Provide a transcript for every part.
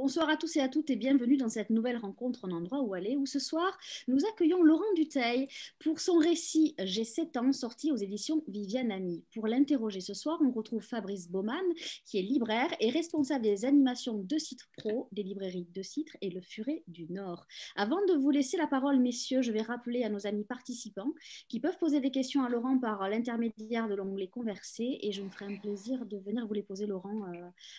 Bonsoir à tous et à toutes et bienvenue dans cette nouvelle rencontre en endroit où aller, où ce soir nous accueillons Laurent Dutheil pour son récit J'ai 7 ans, sorti aux éditions Viviane Ami. Pour l'interroger ce soir, on retrouve Fabrice Baumann, qui est libraire et responsable des animations de Citre Pro, des librairies de Citre et Le Furet du Nord. Avant de vous laisser la parole, messieurs, je vais rappeler à nos amis participants qui peuvent poser des questions à Laurent par l'intermédiaire de l'onglet Converser et je me ferai un plaisir de venir vous les poser, Laurent,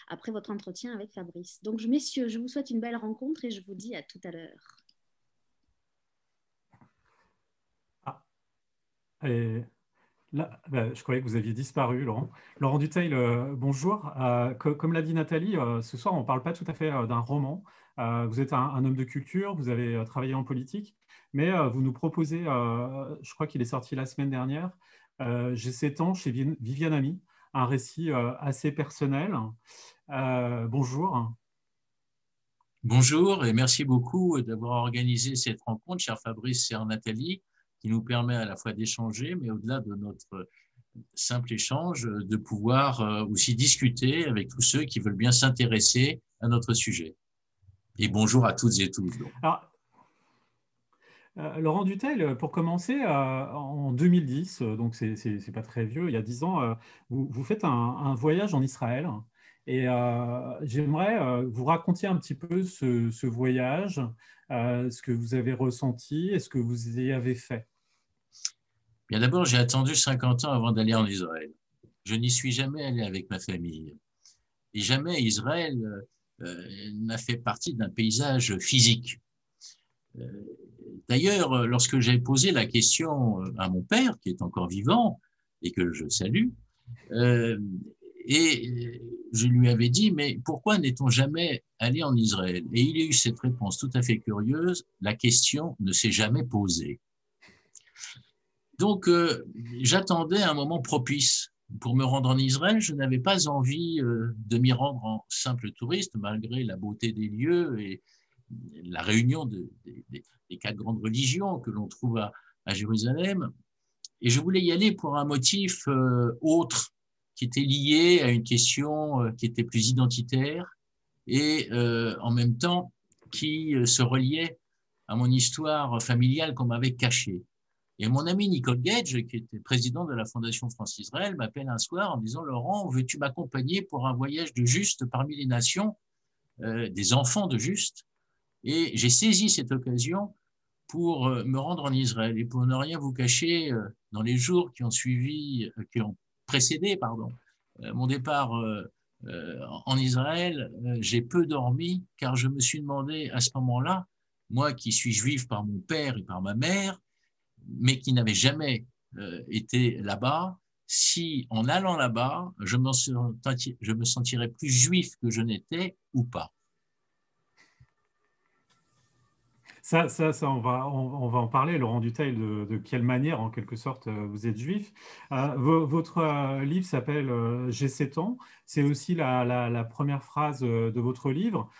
après votre entretien avec Fabrice. Donc, messieurs, je vous souhaite une belle rencontre et je vous dis à tout à l'heure. Ah, et là, je croyais que vous aviez disparu, Laurent. Laurent Dutheil, bonjour. Comme l'a dit Nathalie, ce soir, on ne parle pas tout à fait d'un roman. Vous êtes un homme de culture, vous avez travaillé en politique, mais vous nous proposez, je crois qu'il est sorti la semaine dernière, J'ai 7 ans chez Viviane Ami, un récit assez personnel. Bonjour. Bonjour et merci beaucoup d'avoir organisé cette rencontre, cher Fabrice et Nathalie, qui nous permet à la fois d'échanger, mais au-delà de notre simple échange, de pouvoir aussi discuter avec tous ceux qui veulent bien s'intéresser à notre sujet. Et bonjour à toutes et tous. Donc. Alors, Laurent Dutheil, pour commencer, en 2010, donc c'est pas très vieux, il y a 10 ans, vous faites un voyage en Israël. Et j'aimerais vous raconter un petit peu ce voyage, ce que vous avez ressenti et ce que vous y avez fait. Bien d'abord, j'ai attendu 50 ans avant d'aller en Israël. Je n'y suis jamais allé avec ma famille. Et jamais Israël n'a fait partie d'un paysage physique. D'ailleurs, lorsque j'ai posé la question à mon père, qui est encore vivant et que je salue, euh, et je lui avais dit, mais pourquoi n'est-on jamais allé en Israël? Et il a eu cette réponse tout à fait curieuse, la question ne s'est jamais posée. Donc, j'attendais un moment propice pour me rendre en Israël. Je n'avais pas envie de m'y rendre en simple touriste, malgré la beauté des lieux et la réunion des 4 grandes religions que l'on trouve à Jérusalem. Et je voulais y aller pour un motif autre, qui était lié à une question qui était plus identitaire et en même temps qui se reliait à mon histoire familiale qu'on m'avait cachée. Et mon ami Nicole Gage, qui était président de la Fondation France-Israël, m'appelle un soir en me disant « Laurent, veux-tu m'accompagner pour un voyage de Juste parmi les nations, des enfants de Juste ?» Et j'ai saisi cette occasion pour me rendre en Israël. Et pour ne rien vous cacher, dans les jours qui ont suivi, qui ont précédé, pardon, mon départ en Israël, j'ai peu dormi car je me suis demandé à ce moment-là, moi qui suis juif par mon père et par ma mère, mais qui n'avait jamais été là-bas, si en allant là-bas, je me sentirais plus juif que je n'étais ou pas. On va en parler, Laurent Dutheil, de quelle manière, en quelque sorte, vous êtes juif. Votre livre s'appelle J'ai 7 ans. C'est aussi la première phrase de votre livre.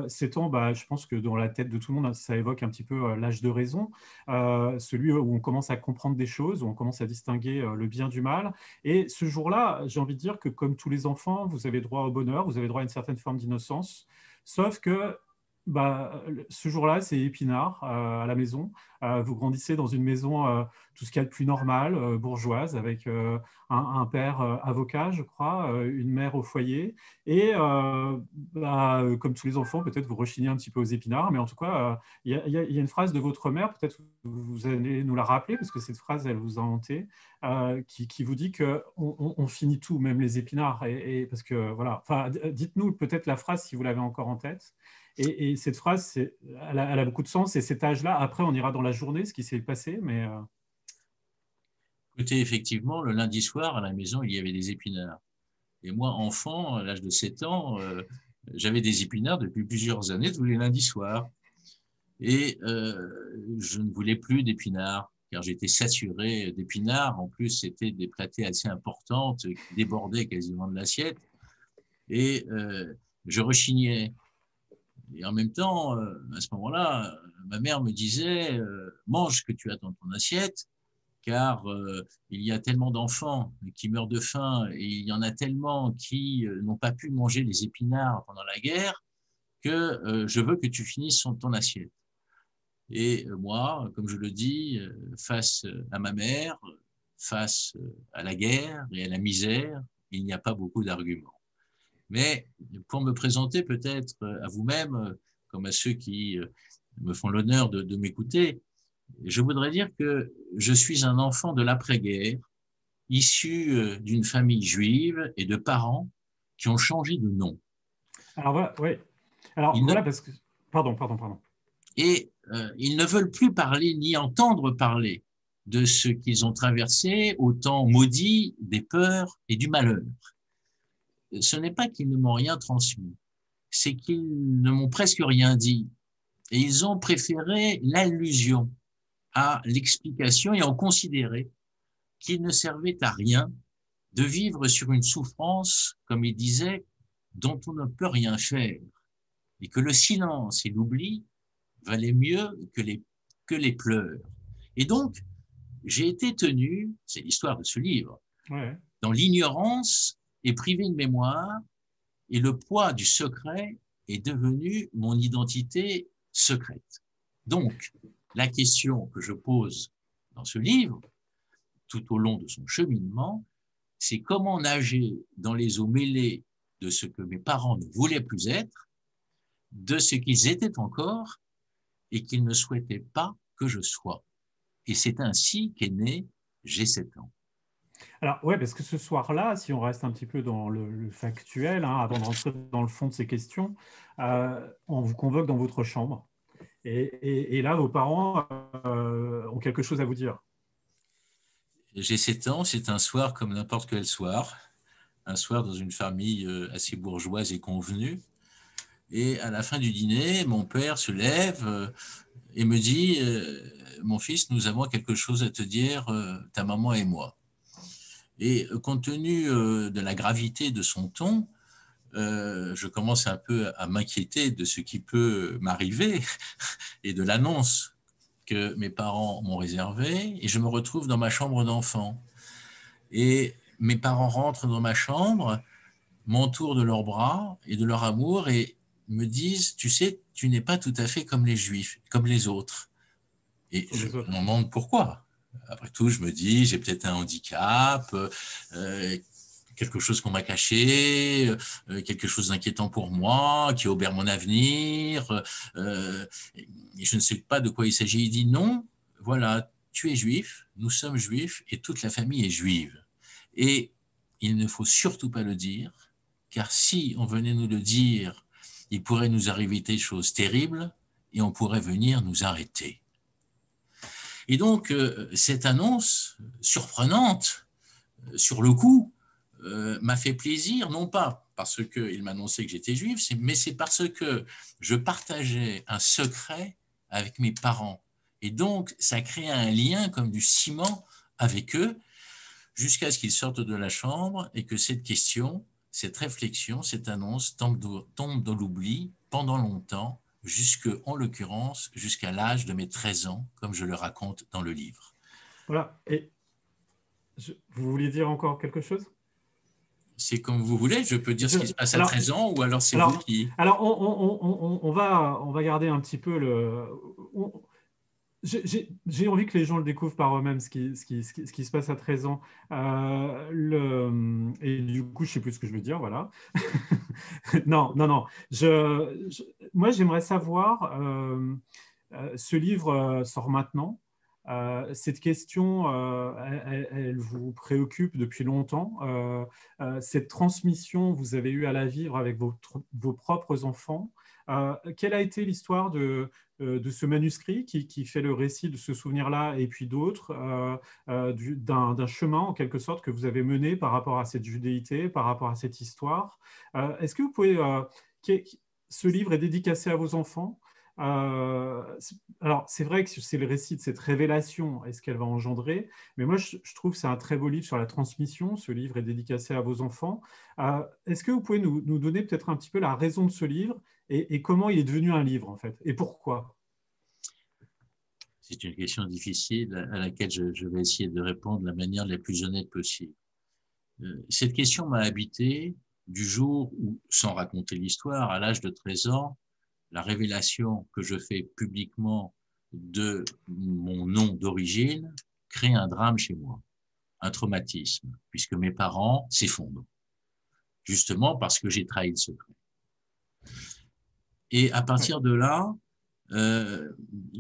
7 ans, je pense que dans la tête de tout le monde, ça évoque un petit peu l'âge de raison, celui où on commence à comprendre des choses, où on commence à distinguer le bien du mal. Et ce jour-là, j'ai envie de dire que comme tous les enfants, vous avez droit au bonheur, vous avez droit à une certaine forme d'innocence, sauf que ce jour-là, c'est épinard à la maison. Vous grandissez dans une maison, tout ce qu'il y a de plus normal, bourgeoise, avec un père avocat, je crois, une mère au foyer. Et comme tous les enfants, peut-être vous rechignez un petit peu aux épinards, mais en tout cas, il y a une phrase de votre mère, peut-être vous allez nous la rappeler, parce que cette phrase, elle vous a hanté, qui vous dit qu'on finit tout, même les épinards. Parce que, voilà, enfin, dites-nous peut-être la phrase si vous l'avez encore en tête. Et cette phrase, elle a beaucoup de sens. Et cet âge-là, après, on ira dans la journée, ce qui s'est passé. Mais Écoutez, effectivement, le lundi soir, à la maison, il y avait des épinards. Et moi, enfant, à l'âge de 7 ans, j'avais des épinards depuis plusieurs années, tous les lundis soirs. Et je ne voulais plus d'épinards, car j'étais saturé d'épinards. En plus, c'était des plâtées assez importantes qui débordaient quasiment de l'assiette. Et je rechignais. Et en même temps, à ce moment-là, ma mère me disait mange ce que tu as dans ton assiette, car il y a tellement d'enfants qui meurent de faim et il y en a tellement qui n'ont pas pu manger les épinards pendant la guerre que je veux que tu finisses ton assiette. Et moi, comme je le dis, face à ma mère, face à la guerre et à la misère, il n'y a pas beaucoup d'arguments. Mais pour me présenter peut-être à vous-même, comme à ceux qui me font l'honneur de m'écouter, je voudrais dire que je suis un enfant de l'après-guerre, issu d'une famille juive et de parents qui ont changé de nom. Alors voilà, ouais. Alors voilà, parce que... Pardon. Et ils ne veulent plus parler ni entendre parler de ce qu'ils ont traversé au temps maudit des peurs et du malheur. Ce n'est pas qu'ils ne m'ont rien transmis, c'est qu'ils ne m'ont presque rien dit. Et ils ont préféré l'allusion à l'explication et ont considéré qu'il ne servait à rien de vivre sur une souffrance, comme ils disaient, dont on ne peut rien faire, et que le silence et l'oubli valaient mieux que les pleurs. Et donc, j'ai été tenu, c'est l'histoire de ce livre, ouais, dans l'ignorance et privé de mémoire, et le poids du secret est devenu mon identité secrète. Donc, la question que je pose dans ce livre, tout au long de son cheminement, c'est comment nager dans les eaux mêlées de ce que mes parents ne voulaient plus être, de ce qu'ils étaient encore et qu'ils ne souhaitaient pas que je sois. Et c'est ainsi qu'est né J'ai 7 ans. Alors, ouais, parce que ce soir-là, si on reste un petit peu dans le factuel, hein, avant de rentrer dans le fond de ces questions, on vous convoque dans votre chambre. Et là, vos parents ont quelque chose à vous dire. J'ai 7 ans, c'est un soir comme n'importe quel soir, un soir dans une famille assez bourgeoise et convenue. Et à la fin du dîner, mon père se lève et me dit « Mon fils, nous avons quelque chose à te dire, ta maman et moi. » Et compte tenu de la gravité de son ton, je commence un peu à m'inquiéter de ce qui peut m'arriver et de l'annonce que mes parents m'ont réservée. Et je me retrouve dans ma chambre d'enfant. Et mes parents rentrent dans ma chambre, m'entourent de leurs bras et de leur amour et me disent « Tu sais, tu n'es pas tout à fait comme les Juifs, comme les autres. » Et je me demande pourquoi. Après tout, je me dis, j'ai peut-être un handicap, quelque chose qu'on m'a caché, quelque chose d'inquiétant pour moi, qui obère mon avenir. Et je ne sais pas de quoi il s'agit. Il dit non, voilà, tu es juif, nous sommes juifs et toute la famille est juive. Et il ne faut surtout pas le dire, car si on venait nous le dire, il pourrait nous arriver des choses terribles et on pourrait venir nous arrêter. Et donc, cette annonce surprenante, sur le coup, m'a fait plaisir, non pas parce qu'il m'annonçait que j'étais juif, mais c'est parce que je partageais un secret avec mes parents. Et donc, ça créait un lien comme du ciment avec eux, jusqu'à ce qu'ils sortent de la chambre et que cette question, cette réflexion, cette annonce tombe dans l'oubli pendant longtemps, en l'occurrence, jusqu'à l'âge de mes 13 ans, comme je le raconte dans le livre. Voilà. Et vous vouliez dire encore quelque chose ? C'est comme vous voulez, je peux dire ce qui se passe à 13 ans ou alors c'est vous qui... Alors, on va garder un petit peu le... J'ai envie que les gens le découvrent par eux-mêmes, ce qui se passe à 13 ans. Et du coup, je ne sais plus ce que je veux dire, voilà. Non. Moi, j'aimerais savoir, ce livre sort maintenant. Cette question, elle vous préoccupe depuis longtemps. Cette transmission, vous avez eu à la vivre avec vos propres enfants. Quelle a été l'histoire de ce manuscrit qui fait le récit de ce souvenir-là et puis d'autres, d'un chemin en quelque sorte que vous avez mené par rapport à cette judéité, par rapport à cette histoire. Est-ce que vous pouvez... ce livre est dédicacé à vos enfants. Alors, c'est vrai que c'est le récit de cette révélation et ce qu'elle va engendrer, mais moi, je trouve que c'est un très beau livre sur la transmission. Ce livre est dédicacé à vos enfants. Est-ce que vous pouvez nous donner peut-être un petit peu la raison de ce livre et comment il est devenu un livre, en fait, et pourquoi? C'est une question difficile à laquelle je vais essayer de répondre de la manière la plus honnête possible. Cette question m'a habité du jour où, sans raconter l'histoire, à l'âge de 13 ans, la révélation que je fais publiquement de mon nom d'origine crée un drame chez moi, un traumatisme, puisque mes parents s'effondrent, justement parce que j'ai trahi le secret. Et à partir de là,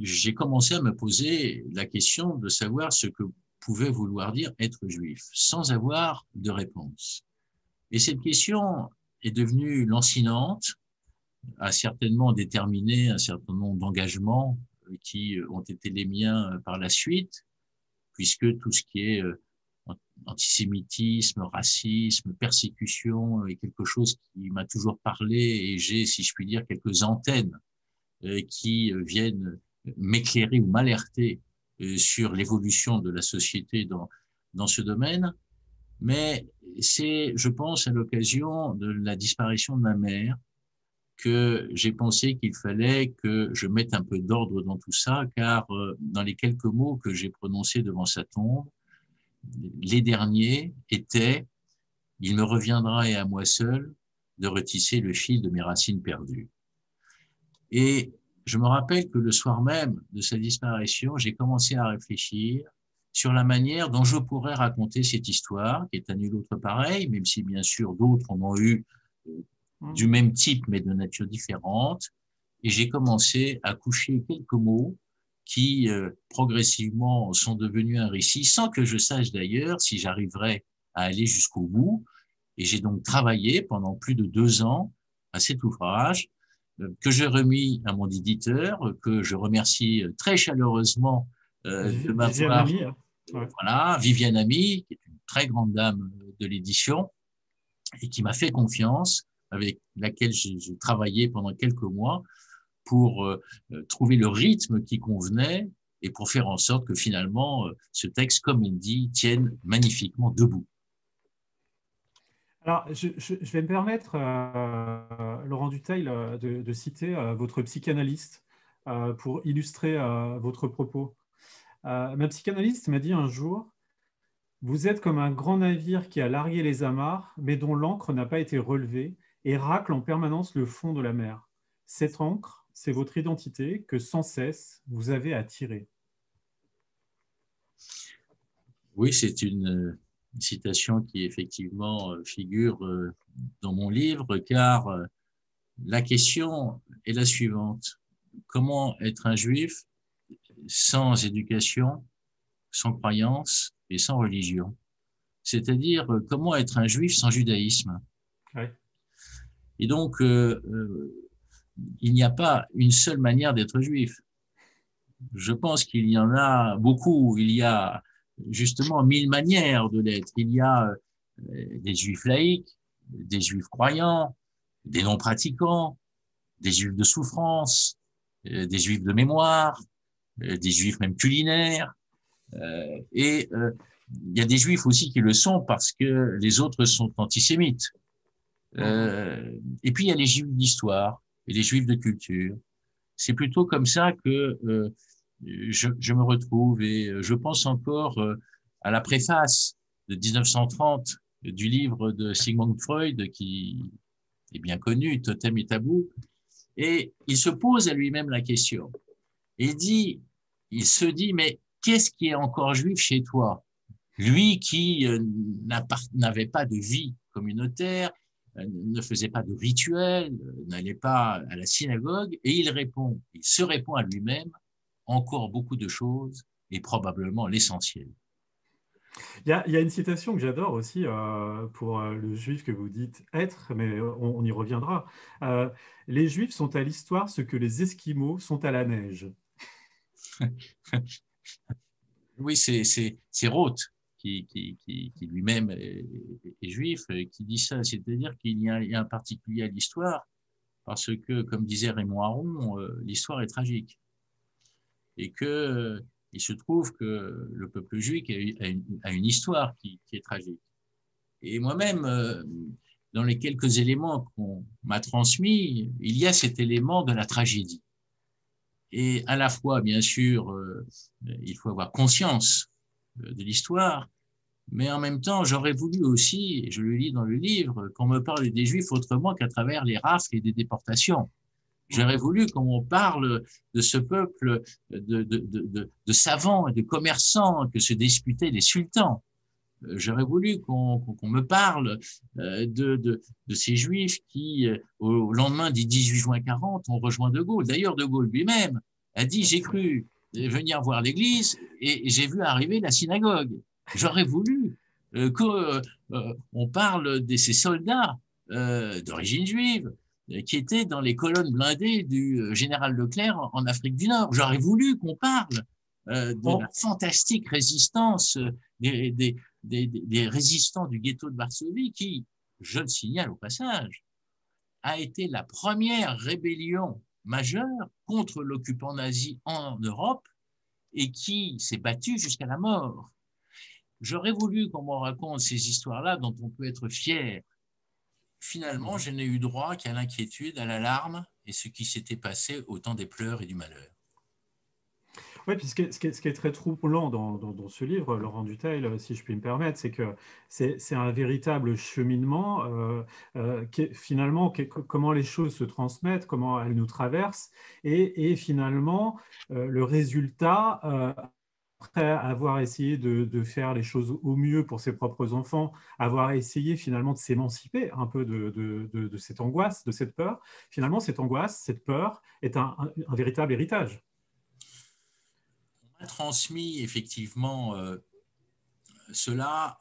j'ai commencé à me poser la question de savoir ce que pouvait vouloir dire être juif, sans avoir de réponse. Et cette question est devenue lancinante, a certainement déterminé un certain nombre d'engagements qui ont été les miens par la suite, puisque tout ce qui est antisémitisme, racisme, persécution est quelque chose qui m'a toujours parlé, et j'ai, si je puis dire, quelques antennes qui viennent m'éclairer ou m'alerter sur l'évolution de la société dans ce domaine. Mais c'est, je pense, à l'occasion de la disparition de ma mère que j'ai pensé qu'il fallait que je mette un peu d'ordre dans tout ça, car dans les quelques mots que j'ai prononcés devant sa tombe, les derniers étaient « Il me reviendra et à moi seul de retisser le fil de mes racines perdues ». Et je me rappelle que le soir même de sa disparition, j'ai commencé à réfléchir sur la manière dont je pourrais raconter cette histoire, qui est à nul autre pareil, même si bien sûr d'autres en ont eu du même type, mais de nature différente. Et j'ai commencé à coucher quelques mots qui, progressivement, sont devenus un récit, sans que je sache d'ailleurs si j'arriverais à aller jusqu'au bout. Et j'ai donc travaillé pendant plus de 2 ans à cet ouvrage, que j'ai remis à mon éditeur, que je remercie très chaleureusement de m'avoir... Voilà, Viviane Ami, qui est une très grande dame de l'édition et qui m'a fait confiance, avec laquelle j'ai travaillé pendant quelques mois pour trouver le rythme qui convenait et pour faire en sorte que finalement ce texte, comme il dit, tienne magnifiquement debout. Alors, je vais me permettre, Laurent Dutheil, de citer votre psychanalyste pour illustrer votre propos. Ma psychanalyste m'a dit un jour: vous êtes comme un grand navire qui a largué les amarres, mais dont l'ancre n'a pas été relevée et racle en permanence le fond de la mer. Cette ancre, c'est votre identité que sans cesse vous avez à tirer. Oui, c'est une citation qui effectivement figure dans mon livre, car la question est la suivante. Comment être un juif sans éducation, sans croyance et sans religion? C'est-à-dire, comment être un juif sans judaïsme? Ouais. Et donc, il n'y a pas une seule manière d'être juif. Je pense qu'il y en a beaucoup. Il y a justement 1000 manières de l'être. Il y a des juifs laïcs, des juifs croyants, des non-pratiquants, des juifs de souffrance, des juifs de mémoire, des juifs même culinaires. Et il y a des juifs aussi qui le sont parce que les autres sont antisémites. Et puis il y a les juifs d'histoire et les juifs de culture. C'est plutôt comme ça que je me retrouve, et je pense encore à la préface de 1930 du livre de Sigmund Freud qui est bien connu, Totem et Tabou, et il se pose à lui-même la question. Et il se dit, mais qu'est-ce qui est encore juif chez toi? Lui qui n'avait pas de vie communautaire, ne faisait pas de rituel, n'allait pas à la synagogue, et il se répond à lui-même encore beaucoup de choses, et probablement l'essentiel. Il y a une citation que j'adore aussi pour le juif que vous dites être, mais on y reviendra. Les juifs sont à l'histoire ce que les Esquimaux sont à la neige. Oui, c'est Roth qui lui-même est juif, qui dit ça. C'est-à-dire qu'il y a un particulier à l'histoire, parce que, comme disait Raymond Aron, l'histoire est tragique. Et que il se trouve que le peuple juif a une histoire qui est tragique. Et moi-même, dans les quelques éléments qu'on m'a transmis, il y a cet élément de la tragédie. Et à la fois, bien sûr, il faut avoir conscience de l'histoire, mais en même temps, j'aurais voulu aussi, et je le lis dans le livre, qu'on me parle des Juifs autrement qu'à travers les rafles et des déportations. J'aurais voulu qu'on parle de ce peuple de savants et de commerçants que se disputaient les sultans. J'aurais voulu qu'on me parle de ces Juifs qui, au lendemain du 18 juin 40, ont rejoint De Gaulle. D'ailleurs, De Gaulle lui-même a dit « J'ai cru venir voir l'église et j'ai vu arriver la synagogue ». J'aurais voulu qu'on parle de ces soldats d'origine juive qui étaient dans les colonnes blindées du général Leclerc en Afrique du Nord. J'aurais voulu qu'on parle de la fantastique résistance des résistants du ghetto de Varsovie qui, je le signale au passage, a été la première rébellion majeure contre l'occupant nazi en Europe et qui s'est battue jusqu'à la mort. J'aurais voulu qu'on me raconte ces histoires-là dont on peut être fier. Finalement, je n'ai eu droit qu'à l'inquiétude, à l'alarme et ce qui s'était passé au temps des pleurs et du malheur. Oui, puis ce qui est très troublant dans ce livre, Laurent Dutheil, si je puis me permettre, c'est que c'est un véritable cheminement, finalement, comment les choses se transmettent, comment elles nous traversent, et finalement, le résultat, après avoir essayé de faire les choses au mieux pour ses propres enfants, avoir essayé finalement de s'émanciper un peu de cette angoisse, de cette peur, finalement, cette angoisse, cette peur est un véritable héritage. On m'a transmis effectivement cela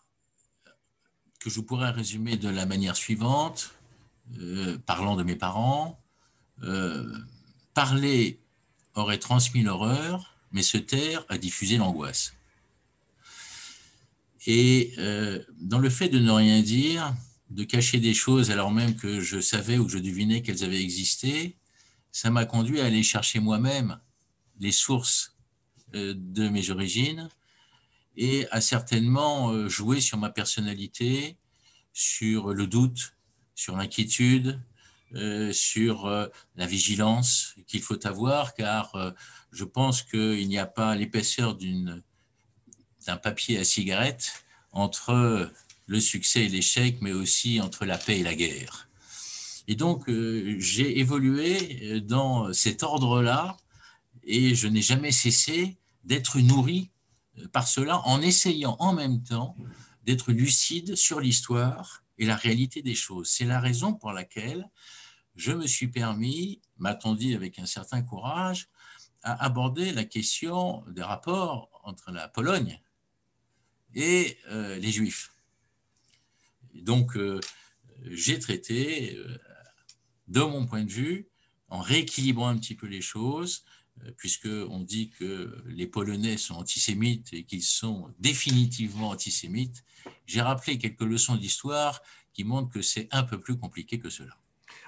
que je pourrais résumer de la manière suivante, parlant de mes parents. Parler aurait transmis l'horreur, mais se taire a diffusé l'angoisse. Et dans le fait de ne rien dire, de cacher des choses alors même que je savais ou que je devinais qu'elles avaient existé, ça m'a conduit à aller chercher moi-même les sources de mes origines et à certainement jouer sur ma personnalité, sur le doute, sur l'inquiétude, sur la vigilance qu'il faut avoir, car je pense qu'il n'y a pas l'épaisseur d'un papier à cigarette entre le succès et l'échec, mais aussi entre la paix et la guerre. Et donc, j'ai évolué dans cet ordre-là et je n'ai jamais cessé d'être nourri par cela en essayant en même temps d'être lucide sur l'histoire et la réalité des choses. C'est la raison pour laquelle je me suis permis, m'a-t-on dit avec un certain courage, à aborder la question des rapports entre la Pologne et les Juifs. Et donc, j'ai traité, de mon point de vue, en rééquilibrant un petit peu les choses, puisqu'on dit que les Polonais sont antisémites et qu'ils sont définitivement antisémites, j'ai rappelé quelques leçons d'histoire qui montrent que c'est un peu plus compliqué que cela.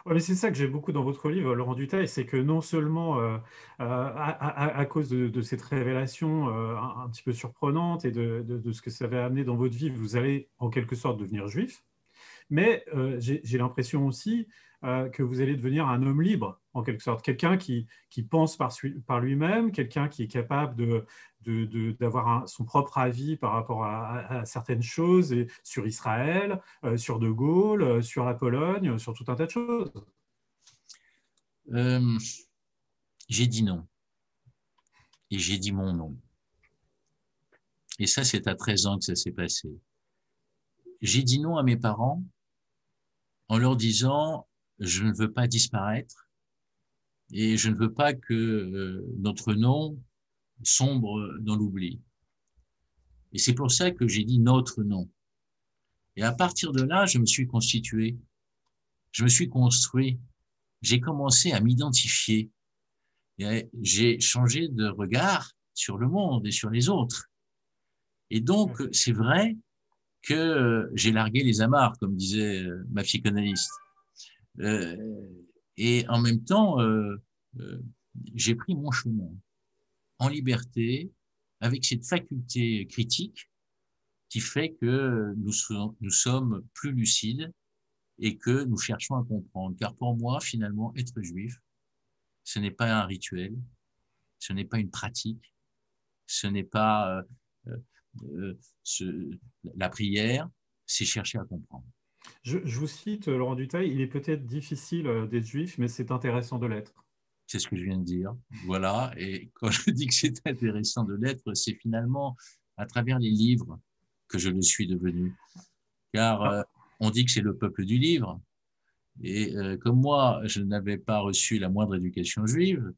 Ouais, mais c'est ça que j'aime beaucoup dans votre livre, Laurent Dutheil, c'est que non seulement à cause de cette révélation un petit peu surprenante et de ce que ça va amener dans votre vie, vous allez en quelque sorte devenir juif, mais j'ai l'impression aussi que vous allez devenir un homme libre, en quelque sorte, quelqu'un qui pense par lui-même, quelqu'un qui est capable d'avoir son propre avis par rapport à certaines choses, et sur Israël, sur De Gaulle, sur la Pologne, sur tout un tas de choses. J'ai dit non. Et j'ai dit mon nom. Et ça, c'est à 13 ans que ça s'est passé. J'ai dit non à mes parents en leur disant « je ne veux pas disparaître et je ne veux pas que notre nom sombre dans l'oubli ». Et c'est pour ça que j'ai dit notre nom. Et à partir de là, je me suis constitué, je me suis construit, j'ai commencé à m'identifier. J'ai changé de regard sur le monde et sur les autres. Et donc, c'est vrai que j'ai largué les amarres, comme disait ma psychanalyste. Et en même temps, j'ai pris mon chemin en liberté, avec cette faculté critique qui fait que nous sommes plus lucides et que nous cherchons à comprendre. Car pour moi, finalement, être juif, ce n'est pas un rituel, ce n'est pas une pratique, ce n'est pas la prière, c'est chercher à comprendre. Je vous cite, Laurent Dutheil, il est peut-être difficile d'être juif, mais c'est intéressant de l'être. C'est ce que je viens de dire. Voilà. Et quand je dis que c'est intéressant de l'être, c'est finalement à travers les livres que je le suis devenu. Car on dit que c'est le peuple du livre. Et comme moi, je n'avais pas reçu la moindre éducation juive,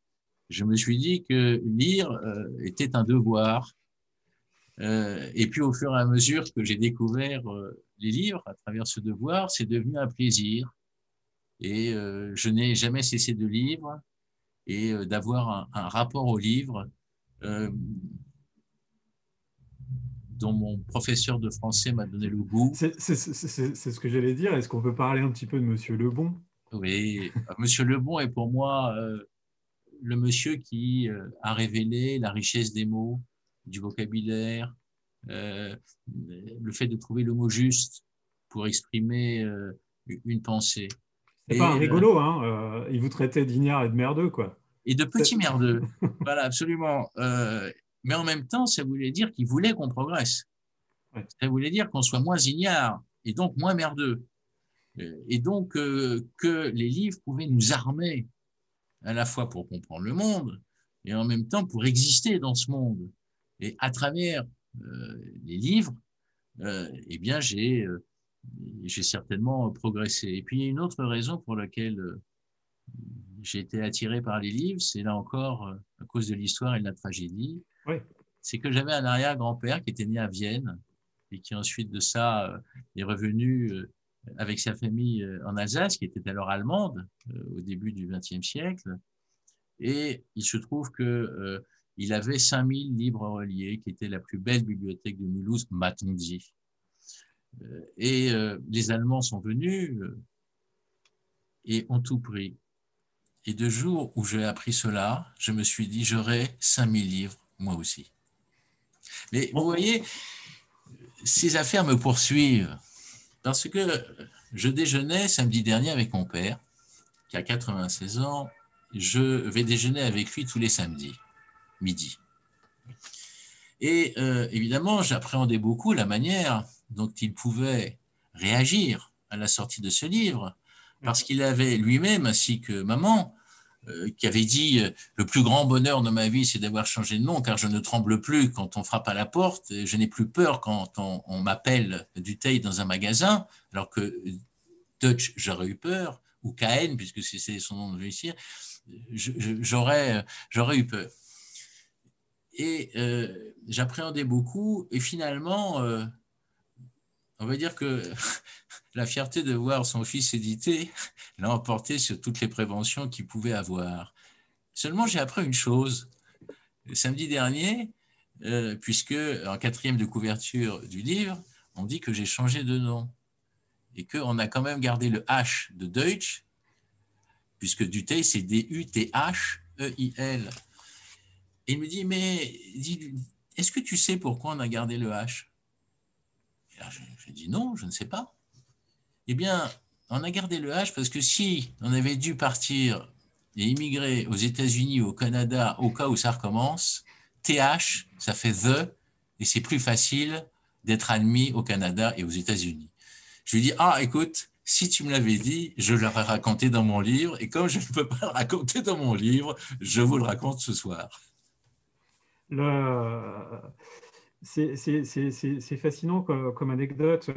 je me suis dit que lire était un devoir. Et puis au fur et à mesure que j'ai découvert les livres à travers ce devoir, c'est devenu un plaisir. Et je n'ai jamais cessé de lire et d'avoir un rapport au livre euh, dont mon professeur de français m'a donné le goût. C'est ce que j'allais dire. Est-ce qu'on peut parler un petit peu de Monsieur Lebon? Oui, Monsieur Lebon est pour moi le monsieur qui a révélé la richesse des mots, du vocabulaire, le fait de trouver le mot juste pour exprimer une pensée. C'est pas un Et, rigolo, hein. Il vous traitait d'ignare et de merdeux, quoi. et de petits merdeux. Voilà, absolument. Mais en même temps, ça voulait dire qu'il voulait qu'on progresse. Ouais. Ça voulait dire qu'on soit moins ignare et donc moins merdeux. Et donc que les livres pouvaient nous armer à la fois pour comprendre le monde et en même temps pour exister dans ce monde. Et à travers les livres, eh bien, j'ai certainement progressé. Et puis, il y a une autre raison pour laquelle j'ai été attiré par les livres, c'est là encore à cause de l'histoire et de la tragédie. Oui. C'est que j'avais un arrière-grand-père qui était né à Vienne et qui ensuite de ça est revenu avec sa famille en Alsace, qui était alors allemande au début du XXe siècle. Et il se trouve que il avait 5000 livres reliés, qui était la plus belle bibliothèque de Mulhouse, m'a-t-on dit. Et les Allemands sont venus et ont tout pris. Et de jour où j'ai appris cela, je me suis dit, j'aurai 5000 livres, moi aussi. Mais vous voyez, ces affaires me poursuivent parce que je déjeunais samedi dernier avec mon père, qui a 96 ans. Je vais déjeuner avec lui tous les samedis, midi. Et évidemment, j'appréhendais beaucoup la manière dont il pouvait réagir à la sortie de ce livre, parce qu'il avait lui-même, ainsi que maman, qui avait dit le plus grand bonheur de ma vie, c'est d'avoir changé de nom, car je ne tremble plus quand on frappe à la porte, je n'ai plus peur quand on m'appelle Dutheil dans un magasin, alors que Deutsch, j'aurais eu peur, ou Cahen, puisque c'est son nom de l'huissier, j'aurais eu peur. Et j'appréhendais beaucoup, et finalement, on va dire que la fierté de voir son fils édité l'a emporté sur toutes les préventions qu'il pouvait avoir. Seulement, j'ai appris une chose. Le samedi dernier, puisque en 4e de couverture du livre, on dit que j'ai changé de nom et qu'on a quand même gardé le H de Deutsch, puisque Dutheil, c'est D-U-T-H-E-I-L. Et il me dit, mais est-ce que tu sais pourquoi on a gardé le H? Et là, j'ai dit non, je ne sais pas. Eh bien, on a gardé le H parce que si on avait dû partir et immigrer aux États-Unis ou au Canada au cas où ça recommence, TH, ça fait the, et c'est plus facile d'être admis au Canada et aux États-Unis. Je lui dis, ah, écoute, si tu me l'avais dit, je l'aurais raconté dans mon livre, et comme je ne peux pas le raconter dans mon livre, je vous le raconte ce soir. C'est fascinant comme anecdote.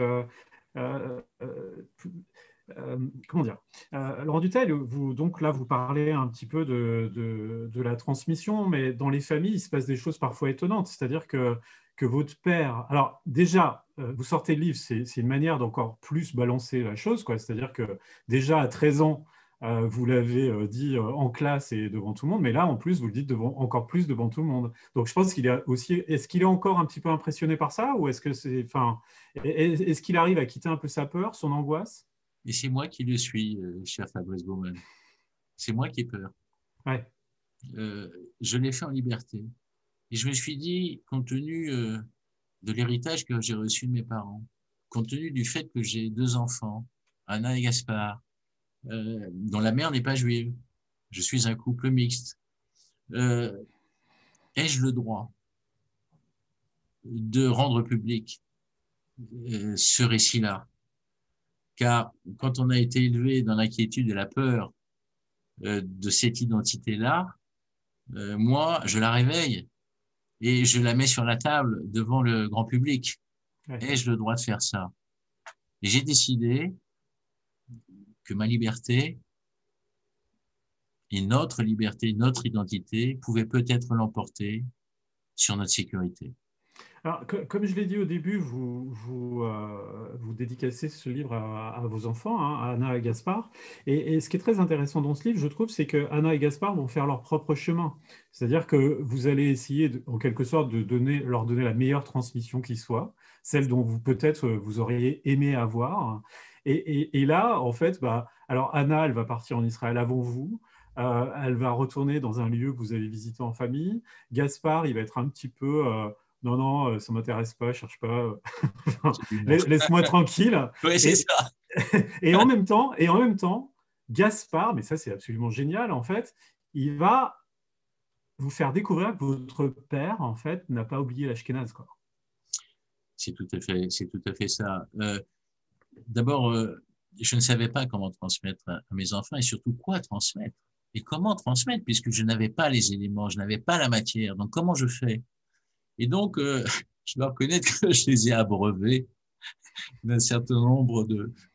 Euh, euh, comment dire, Laurent Dutheil, donc là, vous parlez un petit peu de la transmission, mais dans les familles, il se passe des choses parfois étonnantes. C'est-à-dire que votre père... Alors déjà, vous sortez le livre, c'est une manière d'encore plus balancer la chose, quoi. C'est-à-dire que déjà à 13 ans, vous l'avez dit en classe et devant tout le monde, mais là, en plus, vous le dites encore plus devant tout le monde. Donc je pense qu'il est aussi... Est-ce qu'il est encore un petit peu impressionné par ça, ou est-ce que c'est... Enfin, est-ce qu'il arrive à quitter un peu sa peur, son angoisse? Et c'est moi qui le suis, cher Fabrice Baumann. C'est moi qui ai peur. Ouais. Je l'ai fait en liberté. Et je me suis dit, compte tenu de l'héritage que j'ai reçu de mes parents, compte tenu du fait que j'ai 2 enfants, Anna et Gaspard, dont la mère n'est pas juive, je suis un couple mixte, ai-je le droit de rendre public ce récit-là? Car quand on a été élevé dans l'inquiétude et la peur de cette identité-là, moi, je la réveille et je la mets sur la table devant le grand public. Ouais. Ai-je le droit de faire ça? Et j'ai décidé que ma liberté et notre liberté, notre identité pouvaient peut-être l'emporter sur notre sécurité. Alors, comme je l'ai dit au début, vous dédicacez ce livre à vos enfants, hein, à Anna et Gaspard. Et ce qui est très intéressant dans ce livre, je trouve, c'est que Anna et Gaspard vont faire leur propre chemin. C'est-à-dire que vous allez essayer, en quelque sorte, de leur donner la meilleure transmission qui soit, celle dont vous peut-être vous auriez aimé avoir. Et là, en fait, bah, alors Anna, elle va partir en Israël avant vous. Elle va retourner dans un lieu que vous avez visité en famille. Gaspard, il va être un petit peu non, non, ça m'intéresse pas, cherche pas. Laisse-moi tranquille. Oui, c'est ça. Et en même temps, Gaspard, mais ça c'est absolument génial en fait, il va vous faire découvrir que votre père en fait n'a pas oublié l'Ashkénaze, quoi. C'est tout à fait ça. D'abord, je ne savais pas comment transmettre à mes enfants et surtout quoi transmettre et comment transmettre puisque je n'avais pas les éléments, je n'avais pas la matière. Donc comment je fais? Et donc, je dois reconnaître que je les ai abreuvés d'un certain nombre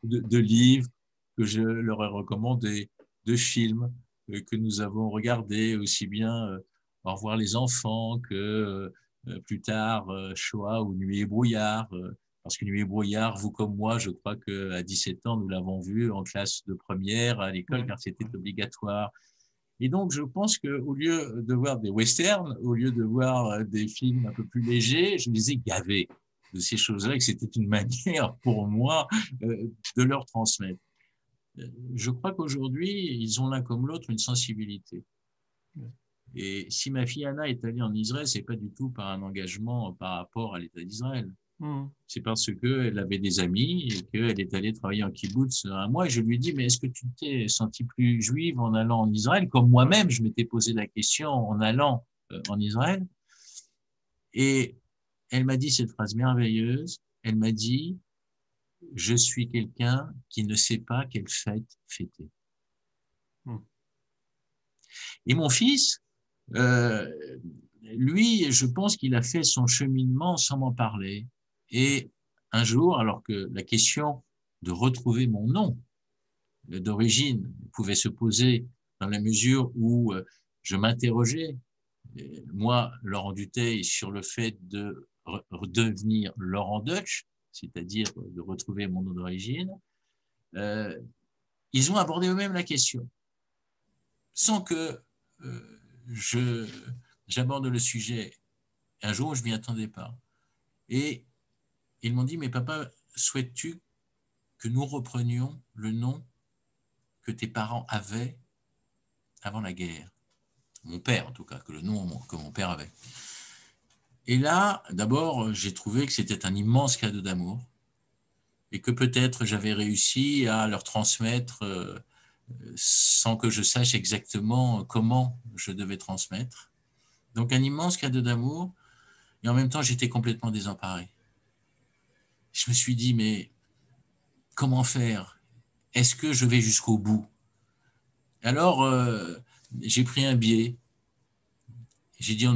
de livres que je leur ai recommandés, de films que nous avons regardés, aussi bien Au revoir les enfants que plus tard Shoah ou Nuit et brouillard. Parce que Nuit et brouillard, vous comme moi, je crois qu'à 17 ans, nous l'avons vu en classe de première à l'école, car c'était obligatoire. Et donc, je pense qu'au lieu de voir des westerns, au lieu de voir des films un peu plus légers, je les ai gavés de ces choses-là et que c'était une manière pour moi de leur transmettre. Je crois qu'aujourd'hui, ils ont l'un comme l'autre une sensibilité. Et si ma fille Anna est allée en Israël, c'est pas du tout par un engagement par rapport à l'État d'Israël. C'est parce qu'elle avait des amis et qu'elle est allée travailler en kibbutz un mois. Et je lui ai dit, mais est-ce que tu t'es sentie plus juive en allant en Israël? Comme moi-même, je m'étais posé la question en allant en Israël. Et elle m'a dit cette phrase merveilleuse. Elle m'a dit, je suis quelqu'un qui ne sait pas quelle fête fêter. Et mon fils, lui, je pense qu'il a fait son cheminement sans m'en parler. Et un jour, alors que la question de retrouver mon nom d'origine pouvait se poser dans la mesure où je m'interrogeais, moi, Laurent Dutheil, sur le fait de devenir Laurent Deutsch, c'est-à-dire de retrouver mon nom d'origine, ils ont abordé eux-mêmes la question, sans que j'aborde le sujet un jour où je ne m'y attendais pas. Et ils m'ont dit, mais papa, souhaites-tu que nous reprenions le nom que tes parents avaient avant la guerre? Mon père, en tout cas, que le nom que mon père avait. Et là, d'abord, j'ai trouvé que c'était un immense cadeau d'amour et que peut-être j'avais réussi à leur transmettre sans que je sache exactement comment je devais transmettre. Donc, un immense cadeau d'amour et en même temps, j'étais complètement désemparé. Je me suis dit, mais comment faire? Est-ce que je vais jusqu'au bout? Alors, j'ai pris un biais. J'ai dit,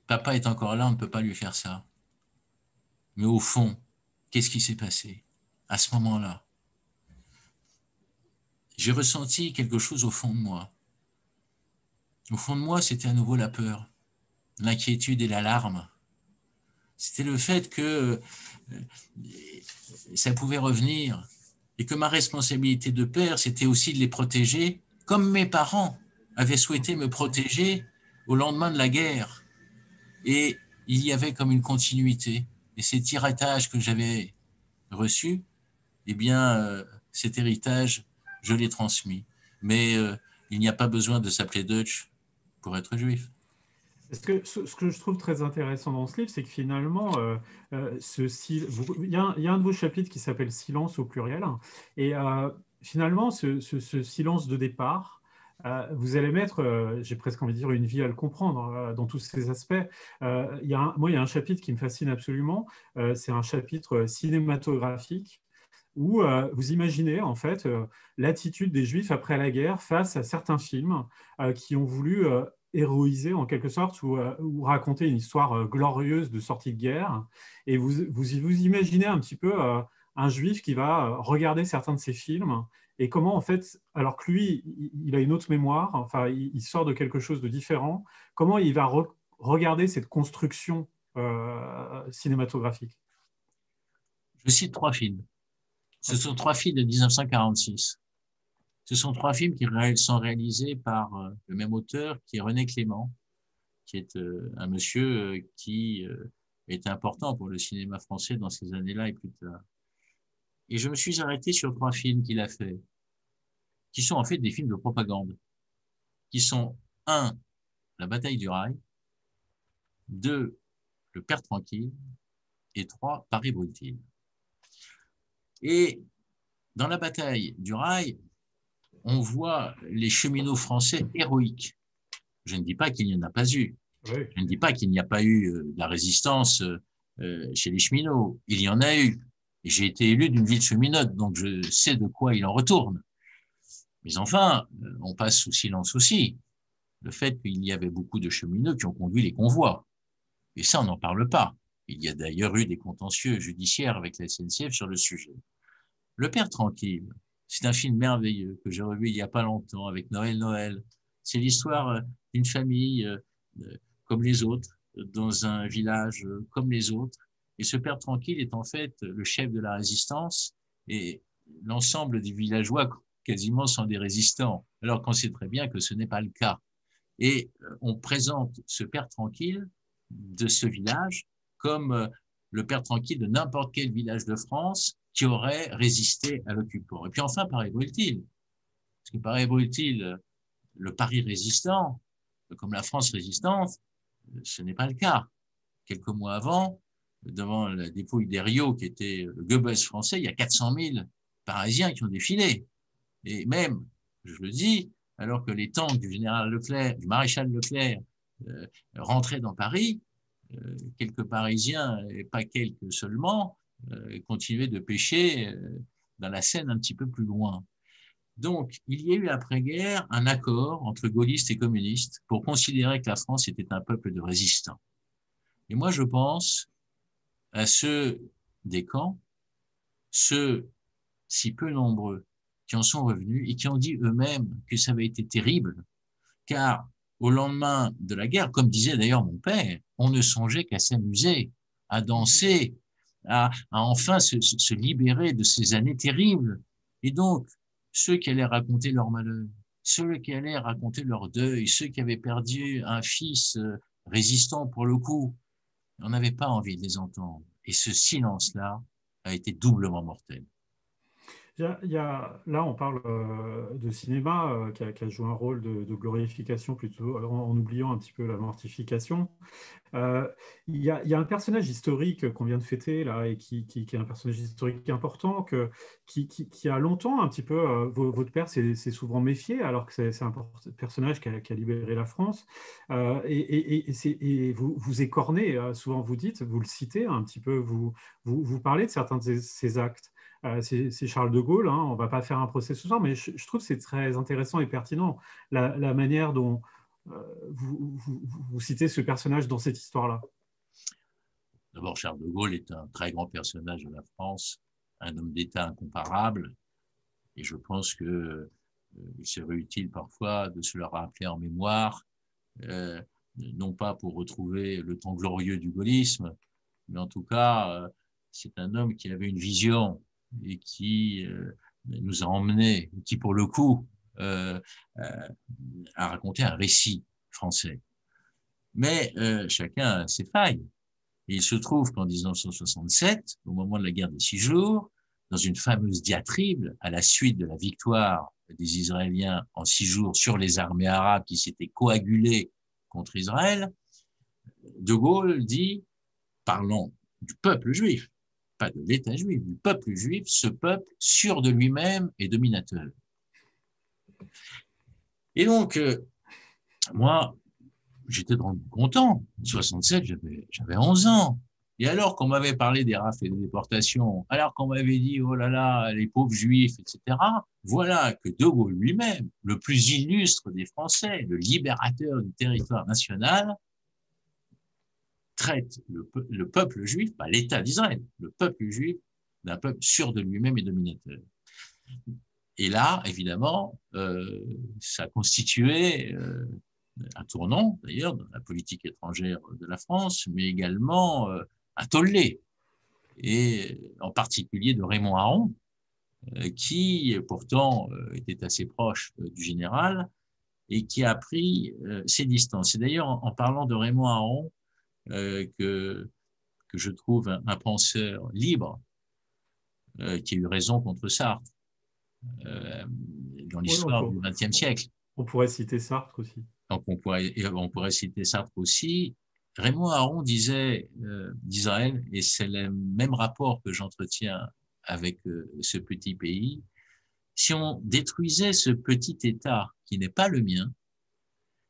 papa est encore là, on ne peut pas lui faire ça. Mais au fond, qu'est-ce qui s'est passé à ce moment-là? J'ai ressenti quelque chose au fond de moi. Au fond de moi, c'était à nouveau la peur, l'inquiétude et l'alarme. C'était le fait que ça pouvait revenir et que ma responsabilité de père, c'était aussi de les protéger, comme mes parents avaient souhaité me protéger au lendemain de la guerre. Et il y avait comme une continuité. Et cet héritage que j'avais reçu, eh bien, cet héritage, je l'ai transmis. Mais il n'y a pas besoin de s'appeler Deutsch pour être juif. Ce que je trouve très intéressant dans ce livre, c'est que finalement, il y a un de vos chapitres qui s'appelle Silence au pluriel. Et finalement, ce silence de départ, vous allez mettre, j'ai presque envie de dire, une vie à le comprendre dans tous ces aspects. Moi, il y a un chapitre qui me fascine absolument. C'est un chapitre cinématographique où vous imaginez en fait l'attitude des Juifs après la guerre face à certains films qui ont voulu héroïser en quelque sorte ou raconter une histoire glorieuse de sortie de guerre. Et vous imaginez un petit peu un Juif qui va regarder certains de ces films et comment en fait, alors que lui, il a une autre mémoire, enfin, il sort de quelque chose de différent, comment il va regarder cette construction cinématographique. Je cite 3 films. Ce sont 3 films de 1946. Ce sont 3 films qui sont réalisés par le même auteur, qui est René Clément, qui est un monsieur qui est important pour le cinéma français dans ces années-là et plus tard. Et je me suis arrêté sur 3 films qu'il a fait, qui sont en fait des films de propagande, qui sont 1, La bataille du Rail, 2, Le Père tranquille, et 3, Paris brûle-t-il. Et dans la bataille du Rail, on voit les cheminots français héroïques. Je ne dis pas qu'il n'y en a pas eu. Oui. Je ne dis pas qu'il n'y a pas eu de la résistance chez les cheminots. Il y en a eu. J'ai été élu d'une ville cheminote, donc je sais de quoi il en retourne. Mais enfin, on passe sous silence aussi le fait qu'il y avait beaucoup de cheminots qui ont conduit les convois. Et ça, on n'en parle pas. Il y a d'ailleurs eu des contentieux judiciaires avec la SNCF sur le sujet. Le Père tranquille, c'est un film merveilleux que j'ai revu il n'y a pas longtemps avec Noël. C'est l'histoire d'une famille comme les autres, dans un village comme les autres. Et ce Père tranquille est en fait le chef de la résistance et l'ensemble des villageois quasiment sont des résistants, alors qu'on sait très bien que ce n'est pas le cas. Et on présente ce Père tranquille de ce village comme le Père tranquille de n'importe quel village de France qui aurait résisté à l'occupant. Et puis enfin, Paris brûle-t-il. Parce que Paris brûle-t-il, le Paris résistant, comme la France résistante, ce n'est pas le cas. Quelques mois avant, devant la dépouille d'Herriot, qui était le Goebbels français, il y a 400 000 Parisiens qui ont défilé. Et même, je le dis, alors que les tanks du général Leclerc, du maréchal Leclerc, rentraient dans Paris, quelques Parisiens, et pas quelques seulement, continuaient de pêcher dans la Seine un petit peu plus loin. Donc, il y a eu après-guerre un accord entre gaullistes et communistes pour considérer que la France était un peuple de résistants. Et moi, je pense à ceux des camps, ceux si peu nombreux qui en sont revenus et qui ont dit eux-mêmes que ça avait été terrible, car au lendemain de la guerre, comme disait d'ailleurs mon père, on ne songeait qu'à s'amuser, à danser, à enfin se libérer de ces années terribles. Et donc, ceux qui allaient raconter leur malheur, ceux qui allaient raconter leur deuil, ceux qui avaient perdu un fils résistant pour le coup, on n'avait pas envie de les entendre. Et ce silence-là a été doublement mortel. Là, on parle de cinéma qui a joué un rôle de glorification plutôt, en oubliant un petit peu la mortification. Il y a un personnage historique qu'on vient de fêter là et qui est un personnage historique important qui a longtemps un petit peu, votre père s'est souvent méfié alors que c'est un personnage qui a libéré la France. Et vous écornez, souvent vous dites, vous le citez un petit peu, vous parlez de certains de ces actes. C'est Charles de Gaulle, hein, on ne va pas faire un procès ce soir, mais je trouve que c'est très intéressant et pertinent la manière dont vous citez ce personnage dans cette histoire-là. D'abord, Charles de Gaulle est un très grand personnage de la France, un homme d'État incomparable, et je pense que il serait utile parfois de se le rappeler en mémoire, non pas pour retrouver le temps glorieux du gaullisme, mais en tout cas, c'est un homme qui avait une vision et qui nous a emmenés, qui pour le coup a raconté un récit français. Mais chacun a ses failles. Et il se trouve qu'en 1967, au moment de la guerre des 6 jours, dans une fameuse diatribe à la suite de la victoire des Israéliens en 6 jours sur les armées arabes qui s'étaient coagulées contre Israël, De Gaulle dit, parlons du peuple juif, pas de l'État juif, du peuple juif, ce peuple sûr de lui-même et dominateur. Et donc, moi, j'étais content. En 67, j'avais 11 ans. Et alors qu'on m'avait parlé des rafles et des déportations, alors qu'on m'avait dit, oh là là, les pauvres juifs, etc., voilà que De Gaulle lui-même, le plus illustre des Français, le libérateur du territoire national, traite le peuple juif, pas l'État d'Israël, le peuple juif d'un peuple sûr de lui-même et dominateur. Et là, évidemment, ça a constitué un tournant, d'ailleurs, dans la politique étrangère de la France, mais également un tollé, et en particulier de Raymond Aron, qui pourtant était assez proche du général et qui a pris ses distances. C'est d'ailleurs en parlant de Raymond Aron que je trouve un penseur libre qui a eu raison contre Sartre dans Oui, l'histoire du XXe siècle. on pourrait citer Sartre aussi. Donc on pourrait citer Sartre aussi. Raymond Aron disait d'Israël, et c'est le même rapport que j'entretiens avec ce petit pays, si on détruisait ce petit État qui n'est pas le mien,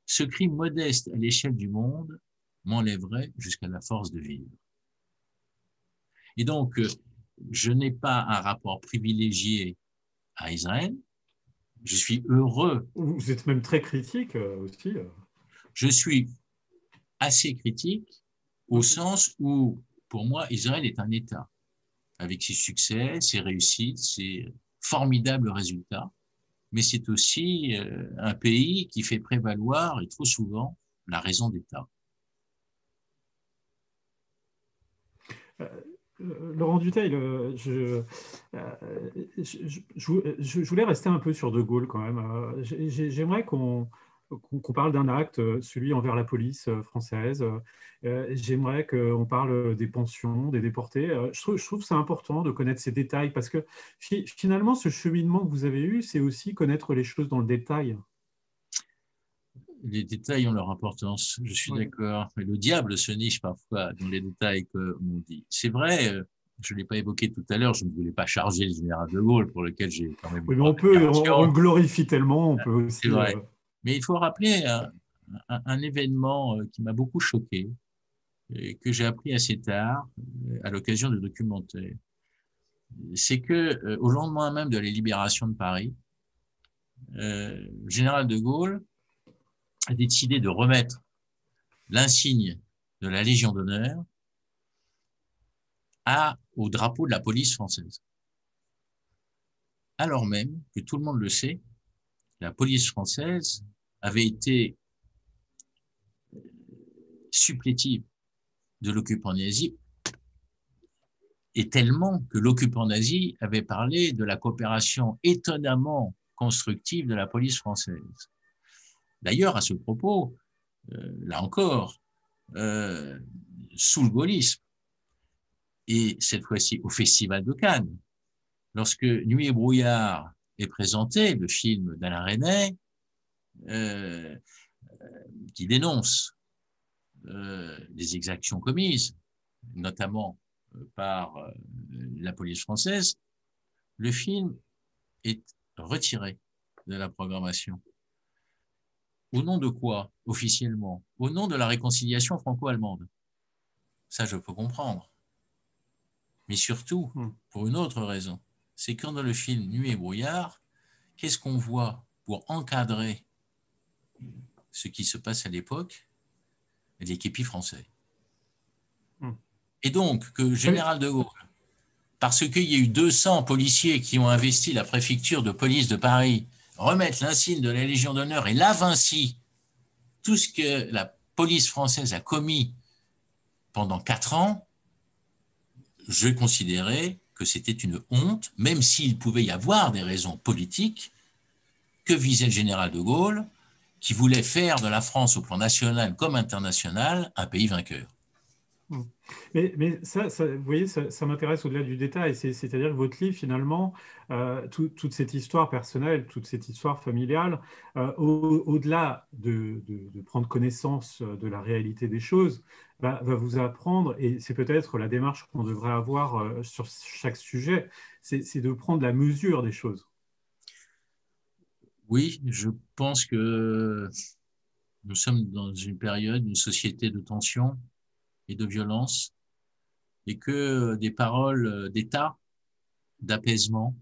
ce crime modeste à l'échelle du monde m'enlèverait jusqu'à la force de vivre. Et donc, je n'ai pas un rapport privilégié à Israël. Je suis heureux. Vous êtes même très critique aussi. Je suis assez critique au sens où, pour moi, Israël est un État avec ses succès, ses réussites, ses formidables résultats, mais c'est aussi un pays qui fait prévaloir, et trop souvent, la raison d'État. Laurent Dutheil, je voulais rester un peu sur De Gaulle quand même. J'aimerais qu'on parle d'un acte, celui envers la police française. J'aimerais qu'on parle des pensions, des déportés. Je trouve ça important de connaître ces détails parce que finalement, ce cheminement que vous avez eu, c'est aussi connaître les choses dans le détail. Les détails ont leur importance, je suis d'accord. Mais le diable se niche parfois dans les détails, comme on dit. C'est vrai, je ne l'ai pas évoqué tout à l'heure, je ne voulais pas charger le général de Gaulle, pour lequel j'ai quand même... Oui, mais on le glorifie tellement, on peut aussi... C'est vrai. Mais il faut rappeler un événement qui m'a beaucoup choqué, et que j'ai appris assez tard, à l'occasion de documentaires. C'est que au lendemain même de la libération de Paris, le général de Gaulle a décidé de remettre l'insigne de la Légion d'honneur au drapeau de la police française. Alors même que tout le monde le sait, la police française avait été supplétive de l'occupant nazi, et tellement que l'occupant nazi avait parlé de la coopération étonnamment constructive de la police française. D'ailleurs, à ce propos, là encore, sous le gaullisme, et cette fois-ci au Festival de Cannes, lorsque Nuit et brouillard est présenté, le film d'Alain Resnais, qui dénonce les exactions commises, notamment par la police française, le film est retiré de la programmation. Au nom de quoi, officiellement? Au nom de la réconciliation franco-allemande. Ça, je peux comprendre. Mais surtout, pour une autre raison, c'est quand dans le film Nuit et brouillard, qu'est-ce qu'on voit pour encadrer ce qui se passe à l'époque? Les képis français. Et donc, que le général de Gaulle, parce qu'il y a eu 200 policiers qui ont investi la préfecture de police de Paris, remettent l'insigne de la Légion d'honneur et lave ainsi tout ce que la police française a commis pendant 4 ans, je considérais que c'était une honte, même s'il pouvait y avoir des raisons politiques, que visait le général de Gaulle, qui voulait faire de la France au plan national comme international un pays vainqueur. Mais ça, vous voyez, ça m'intéresse au-delà du détail. C'est-à-dire que votre livre, finalement, toute cette histoire personnelle, toute cette histoire familiale, au-delà de prendre connaissance de la réalité des choses, va vous apprendre, et c'est peut-être la démarche qu'on devrait avoir sur chaque sujet, c'est de prendre la mesure des choses. Oui, je pense que nous sommes dans une période, une société de tension et de violence, et que des paroles d'état, d'apaisement,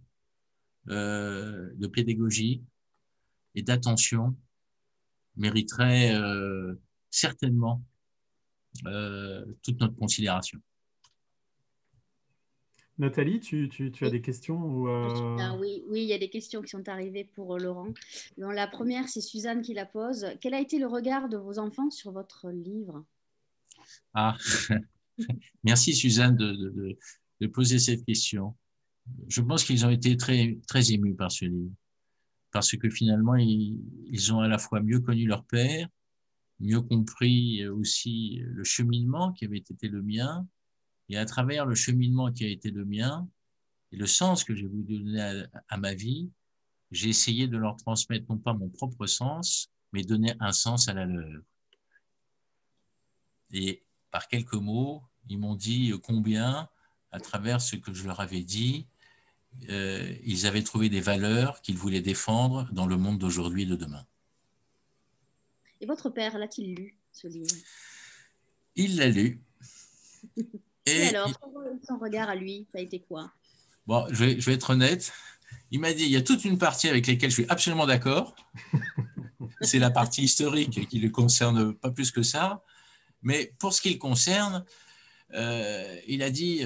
de pédagogie et d'attention mériteraient certainement toute notre considération. Nathalie, tu as des questions ou Oui, oui, il y a des questions qui sont arrivées pour Laurent. Donc, la première, c'est Suzanne qui la pose. Quel a été le regard de vos enfants sur votre livre? Ah, merci Suzanne de poser cette question. Je pense qu'ils ont été très, très émus par ce livre, parce que finalement, ils ont à la fois mieux connu leur père, mieux compris aussi le cheminement qui avait été le mien, et à travers le cheminement qui a été le mien, et le sens que j'ai voulu donner à ma vie, j'ai essayé de leur transmettre non pas mon propre sens, mais donner un sens à la leur. Et par quelques mots, ils m'ont dit combien, à travers ce que je leur avais dit, ils avaient trouvé des valeurs qu'ils voulaient défendre dans le monde d'aujourd'hui et de demain. Et votre père, l'a-t-il lu, ce livre? Il l'a lu. Et alors, son regard à lui, ça a été quoi? Bon, je vais être honnête. Il m'a dit, il y a toute une partie avec laquelle je suis absolument d'accord. C'est la partie historique qui ne le concerne pas plus que ça. Mais pour ce qui le concerne, il a dit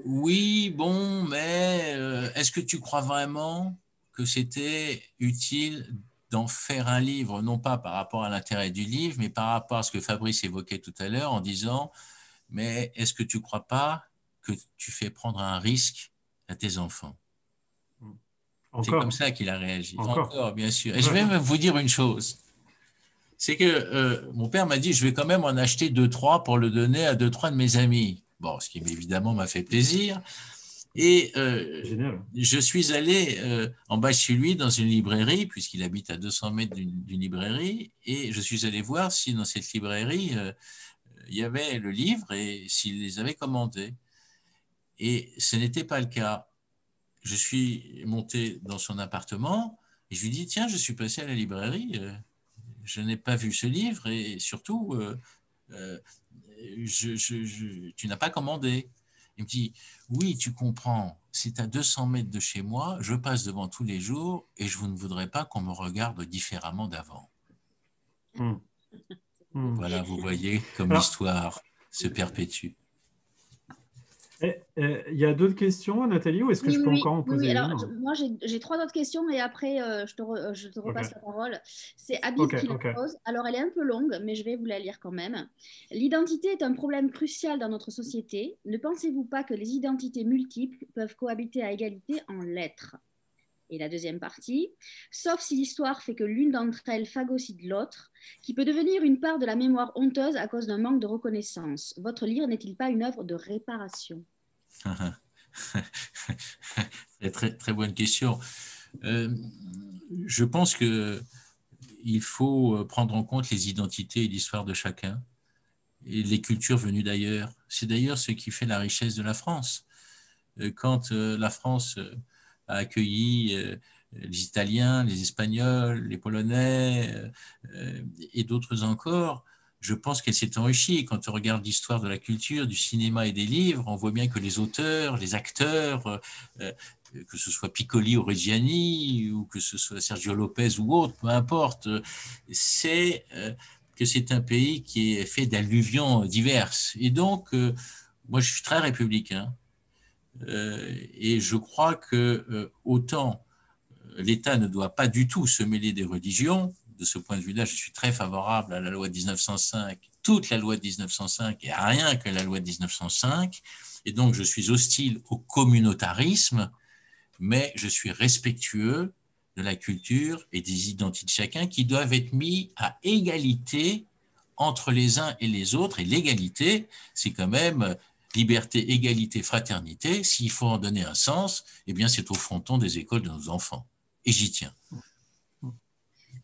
oui, bon, mais est-ce que tu crois vraiment que c'était utile d'en faire un livre, non pas par rapport à l'intérêt du livre, mais par rapport à ce que Fabrice évoquait tout à l'heure en disant mais est-ce que tu ne crois pas que tu fais prendre un risque à tes enfants? C'est comme ça qu'il a réagi. Encore, bien sûr. Et je vais même vous dire une chose. C'est que mon père m'a dit, je vais quand même en acheter 2-3 pour le donner à 2-3 de mes amis. Bon, ce qui évidemment m'a fait plaisir. Et je suis allé en bas chez lui dans une librairie, puisqu'il habite à 200 mètres d'une librairie, et je suis allé voir si dans cette librairie, il y avait le livre et s'il les avait commandés. Et ce n'était pas le cas. Je suis monté dans son appartement et je lui ai dit, tiens, je suis passé à la librairie, je n'ai pas vu ce livre et surtout, tu n'as pas commandé. Il me dit, oui, tu comprends, c'est à 200 mètres de chez moi, je passe devant tous les jours et je ne voudrais pas qu'on me regarde différemment d'avant. Voilà, vous voyez comme l'histoire se perpétue. Il y a d'autres questions, Nathalie, ou est-ce que je peux encore en poser une? Alors, moi, j'ai 3 autres questions et après, je te repasse la parole. C'est Habib qui la pose. Alors, elle est un peu longue, mais je vais vous la lire quand même. L'identité est un problème crucial dans notre société. Ne pensez-vous pas que les identités multiples peuvent cohabiter à égalité en lettres? Et la deuxième partie, sauf si l'histoire fait que l'une d'entre elles phagocyte l'autre, qui peut devenir une part de la mémoire honteuse à cause d'un manque de reconnaissance. Votre livre n'est-il pas une œuvre de réparation? Très, très bonne question. Je pense qu'il faut prendre en compte les identités et l'histoire de chacun et les cultures venues d'ailleurs. C'est d'ailleurs ce qui fait la richesse de la France. Quand la France a accueilli les Italiens, les Espagnols, les Polonais et d'autres encore, je pense qu'elle s'est enrichie. Quand on regarde l'histoire de la culture, du cinéma et des livres, on voit bien que les auteurs, les acteurs, que ce soit Piccoli ou Reggiani, ou que ce soit Sergio Lopez ou autre, peu importe, c'est que c'est un pays qui est fait d'alluvions diverses. Et donc, moi, je suis très républicain. Et je crois que autant l'État ne doit pas du tout se mêler des religions. De ce point de vue-là, je suis très favorable à la loi de 1905, toute la loi de 1905 et à rien que la loi de 1905. Et donc, je suis hostile au communautarisme, mais je suis respectueux de la culture et des identités de chacun qui doivent être mis à égalité entre les uns et les autres. Et l'égalité, c'est quand même liberté, égalité, fraternité. S'il faut en donner un sens, eh bien, c'est au fronton des écoles de nos enfants. Et j'y tiens.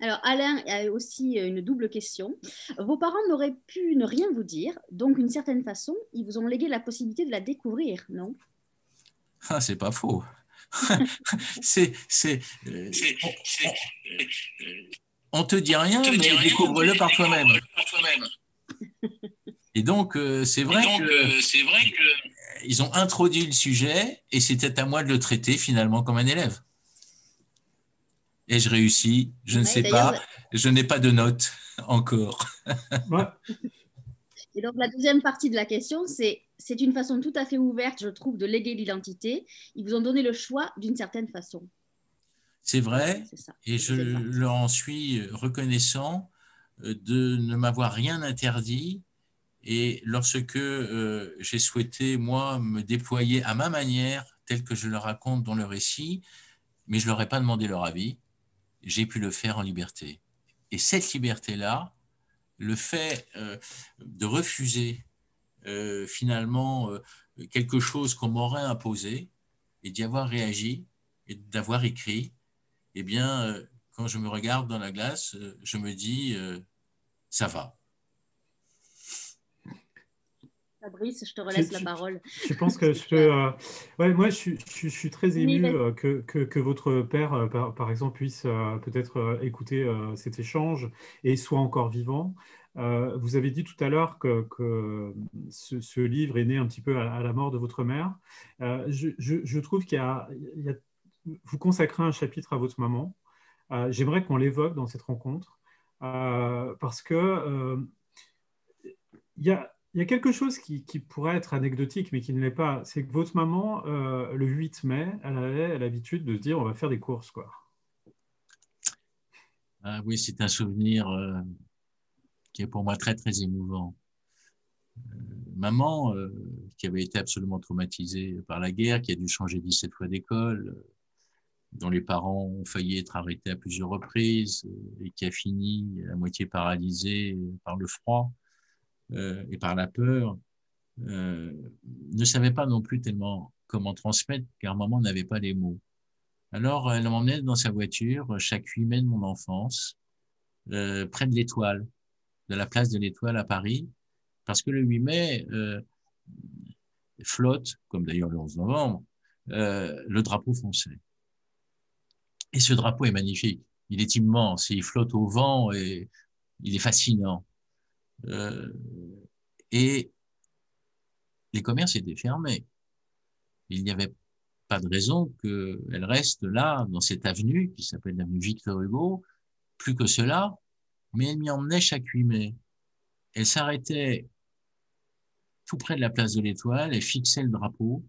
Alors, Alain a aussi une double question. Vos parents n'auraient pu ne rien vous dire, donc d'une certaine façon, ils vous ont légué la possibilité de la découvrir, non? Ah, c'est pas faux. On te dit rien, mais découvre-le par toi-même. Et donc, c'est vrai qu'ils ont introduit le sujet et c'était à moi de le traiter finalement comme un élève. Et je réussis, je ne sais pas, je n'ai pas de notes encore. Ouais. Et donc, la deuxième partie de la question, c'est une façon tout à fait ouverte, je trouve, de léguer l'identité. Ils vous ont donné le choix d'une certaine façon. C'est vrai, C'est ça, et je leur en suis reconnaissant de ne m'avoir rien interdit. Et lorsque j'ai souhaité, moi, me déployer à ma manière, tel que je le raconte dans le récit, mais je ne leur ai pas demandé leur avis, j'ai pu le faire en liberté. Et cette liberté-là, le fait de refuser finalement quelque chose qu'on m'aurait imposé et d'y avoir réagi et d'avoir écrit, eh bien, quand je me regarde dans la glace, je me dis, ça va. Fabrice, je te relaisse la parole. Je pense que je peux. Ouais, moi, je suis très ému que votre père, par exemple, puisse peut-être écouter cet échange et soit encore vivant. Vous avez dit tout à l'heure que ce livre est né un petit peu à la mort de votre mère. Je trouve vous consacrez un chapitre à votre maman. J'aimerais qu'on l'évoque dans cette rencontre parce que il y a quelque chose qui pourrait être anecdotique, mais qui ne l'est pas. C'est que votre maman, le 8 mai, elle avait l'habitude de se dire on va faire des courses, quoi. Ah oui, c'est un souvenir qui est pour moi très, très émouvant. Maman, qui avait été absolument traumatisée par la guerre, qui a dû changer 17 fois d'école, dont les parents ont failli être arrêtés à plusieurs reprises et qui a fini à moitié paralysée par le froid et par la peur, ne savait pas non plus tellement comment transmettre, car maman n'avait pas les mots. Alors, elle m'emmenait dans sa voiture chaque 8 mai de mon enfance, près de l'Étoile, de la place de l'Étoile à Paris, parce que le 8 mai flotte, comme d'ailleurs le 11 novembre, le drapeau français. Et ce drapeau est magnifique. Il est immense, il flotte au vent et il est fascinant. Et les commerces étaient fermés. Il n'y avait pas de raison qu'elle reste là, dans cette avenue qui s'appelle l'avenue Victor Hugo, plus que cela, mais elle m'y emmenait chaque 8 mai. Elle s'arrêtait tout près de la place de l'Étoile, elle fixait le drapeau,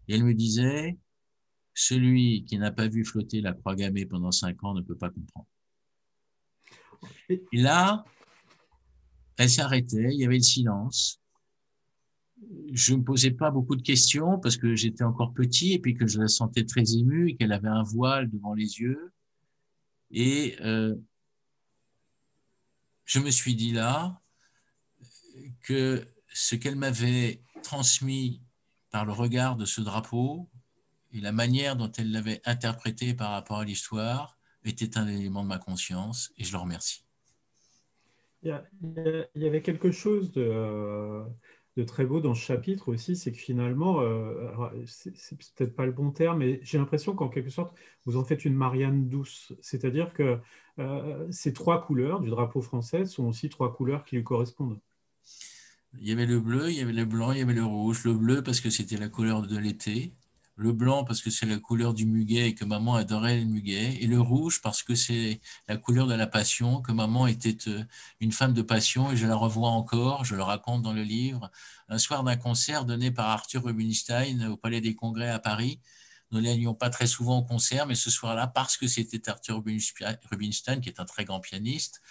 et elle me disait, celui qui n'a pas vu flotter la croix gammée pendant 5 ans ne peut pas comprendre. Et là, elle s'arrêtait, il y avait le silence. Je ne me posais pas beaucoup de questions parce que j'étais encore petit et puis que je la sentais très émue et qu'elle avait un voile devant les yeux. Et je me suis dit là que ce qu'elle m'avait transmis par le regard de ce drapeau et la manière dont elle l'avait interprété par rapport à l'histoire était un élément de ma conscience et je le remercie. Il y avait quelque chose de très beau dans ce chapitre aussi, c'est que finalement, c'est peut-être pas le bon terme, mais j'ai l'impression qu'en quelque sorte, vous en faites une Marianne douce. C'est-à-dire que ces 3 couleurs du drapeau français sont aussi 3 couleurs qui lui correspondent. Il y avait le bleu, il y avait le blanc, il y avait le rouge. Le bleu parce que c'était la couleur de l'été. Le blanc parce que c'est la couleur du muguet et que maman adorait le muguet. Et le rouge parce que c'est la couleur de la passion, que maman était une femme de passion. Et je la revois encore, je le raconte dans le livre. Un soir d'un concert donné par Arthur Rubinstein au Palais des Congrès à Paris. Nous n'allions pas très souvent au concert, mais ce soir-là, parce que c'était Arthur Rubinstein, qui est un très grand pianiste,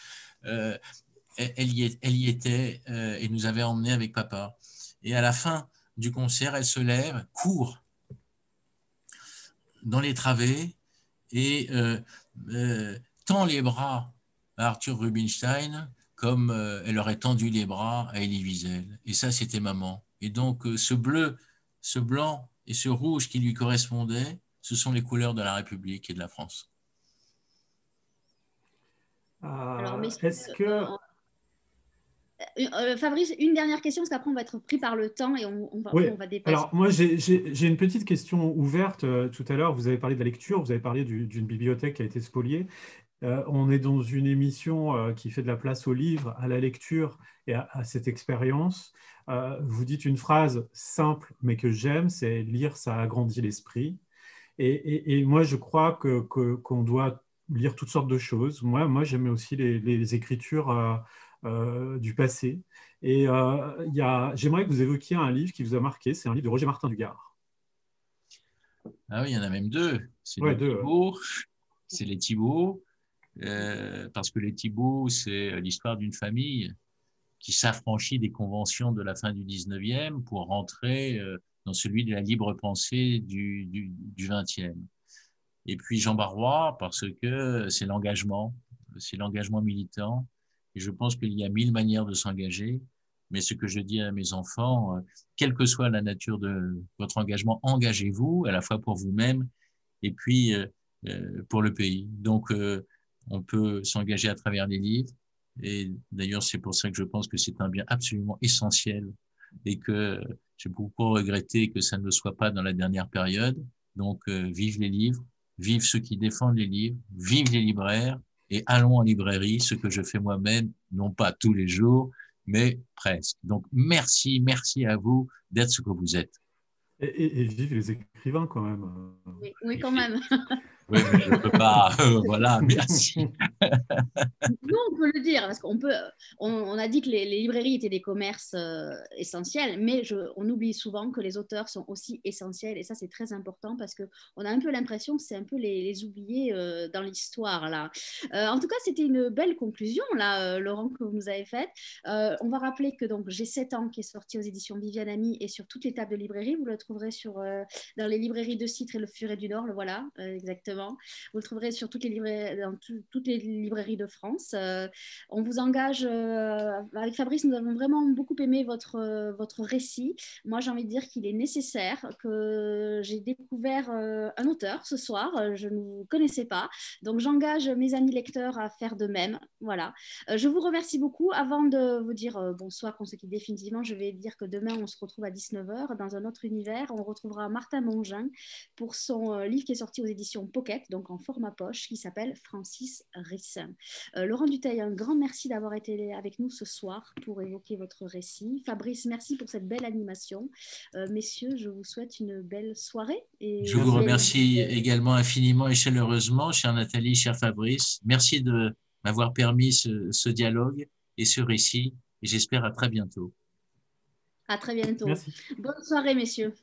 elle y était et nous avait emmenés avec papa. Et à la fin du concert, elle se lève, court dans les travées et tend les bras à Arthur Rubinstein comme elle aurait tendu les bras à Elie Wiesel. Et ça, c'était maman. Et donc, ce bleu, ce blanc et ce rouge qui lui correspondaient, ce sont les couleurs de la République et de la France. Alors, est-ce que... Fabrice, une dernière question, parce qu'après on va être pris par le temps et on va dépasser. Alors, moi, j'ai une petite question ouverte. Tout à l'heure, vous avez parlé de la lecture, vous avez parlé d'une bibliothèque qui a été spoliée. On est dans une émission qui fait de la place au livre, à la lecture et à cette expérience. Vous dites une phrase simple mais que j'aime, c'est lire, ça agrandit l'esprit. Et moi, je crois qu'on doit lire toutes sortes de choses. Moi j'aime aussi les écritures du passé. Et j'aimerais que vous évoquiez un livre qui vous a marqué. C'est un livre de Roger Martin Dugard. Ah oui, il y en a même deux. C'est Ouais, les Thibauts. C'est les Thibauts. Parce que les Thibauts, c'est l'histoire d'une famille qui s'affranchit des conventions de la fin du 19e pour rentrer dans celui de la libre pensée du 20e. Et puis Jean Barrois, parce que c'est l'engagement militant. Et je pense qu'il y a 1000 manières de s'engager. Mais ce que je dis à mes enfants, quelle que soit la nature de votre engagement, engagez-vous à la fois pour vous-même et puis pour le pays. Donc, on peut s'engager à travers les livres. Et d'ailleurs, c'est pour ça que je pense que c'est un bien absolument essentiel et que j'ai beaucoup regretté que ça ne le soit pas dans la dernière période. Donc, vive les livres, vive ceux qui défendent les livres, vive les libraires et allons en librairie, ce que je fais moi-même, non pas tous les jours, mais presque. Donc, merci à vous d'être ce que vous êtes. Et vive les écrivains quand même. Oui, quand même. Oui, mais je ne peux pas. Voilà, merci. Nous, on peut le dire, parce on a dit que les librairies étaient des commerces essentiels, mais on oublie souvent que les auteurs sont aussi essentiels, et ça, c'est très important, parce qu'on a un peu l'impression que c'est un peu les oubliés dans l'histoire, là. En tout cas, c'était une belle conclusion, là, Laurent, que vous nous avez faite. On va rappeler que donc, J'ai 7 ans, qui est sorti aux éditions Viviane Ami, et sur toutes les tables de librairie, vous le trouverez dans les librairies de Citre et le Furet du Nord, le voilà, exactement. Vous le trouverez sur toutes toutes les librairies de France. On vous engage, avec Fabrice, nous avons vraiment beaucoup aimé votre récit. Moi, j'ai envie de dire qu'il est nécessaire, que j'ai découvert un auteur ce soir, je ne vous connaissais pas. Donc, j'engage mes amis lecteurs à faire de même. Voilà. Je vous remercie beaucoup. Avant de vous dire bonsoir, qu'on se quitte définitivement, je vais dire que demain, on se retrouve à 19h dans un autre univers. On retrouvera Martin Mongin pour son livre qui est sorti aux éditions Pocket, donc en format poche, qui s'appelle Francis Rissin. Laurent Dutheil, un grand merci d'avoir été avec nous ce soir pour évoquer votre récit. Fabrice, merci pour cette belle animation. Messieurs, je vous souhaite une belle soirée. Je vous remercie également infiniment et chaleureusement, chère Nathalie, cher Fabrice. Merci de m'avoir permis ce dialogue et ce récit. Et j'espère à très bientôt. À très bientôt. Merci. Bonne soirée, messieurs.